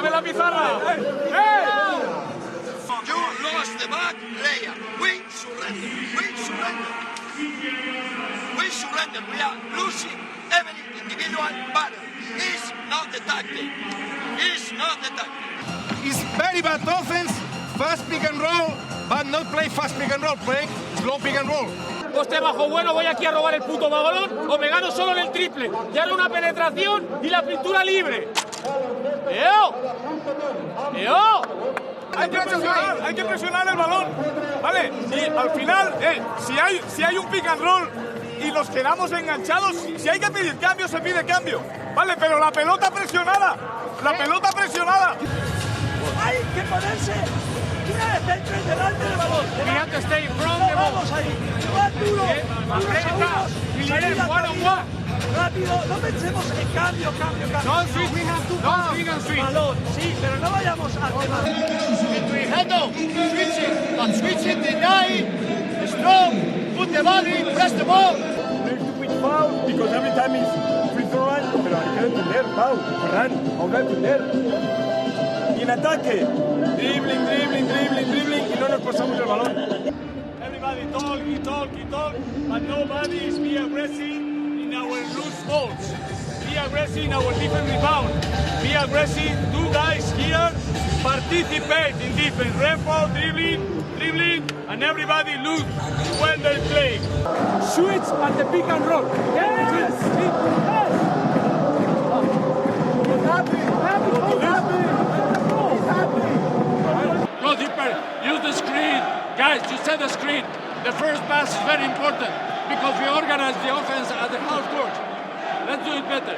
¡Dame la pizarra! You lost the back layer. We surrender. We surrender. We surrender. We are losing every individual battle. It's not the tactic. It's not the tactic. It's very bad offense, fast pick and roll, but not play fast pick and roll, play slow pick and roll. Poste bajo bueno, voy aquí a robar el puto balón o me gano solo en el triple. Y ahora una penetración y la pintura libre. ¡Eo! ¡Eo! Hay que presionar el balón, ¿vale? Y al final, si hay un pick and roll y nos quedamos enganchados, si hay que pedir cambio, se pide cambio, ¿vale? Pero la pelota presionada, Hay que ponerse una defensa delante del balón. We have to stay from the ball. Vamos ahí, más duro, Aprieta, y salida one on one. rápido, no pensemos en cambio. Don't switch. Balón, sí, pero no vayamos al tema. Switching, deny, strong, put the body, press the ball. Foul, because every time is free throw run, pero hay que entender, foul, run, aún no entender. Y en ataque, dribbling, y no nos pasamos el balón. Everybody talk, but nobody is be aggressive in our loose balls. Be aggressive in our defense rebound. Be aggressive, two guys here, participate in defense. Repo, dribbling, and everybody look when they play. Switch at the pick and roll. Yes. Go deeper, use the screen. Guys, you set the screen. The first pass is very important because we organize the offense at the half court. Let's do it better.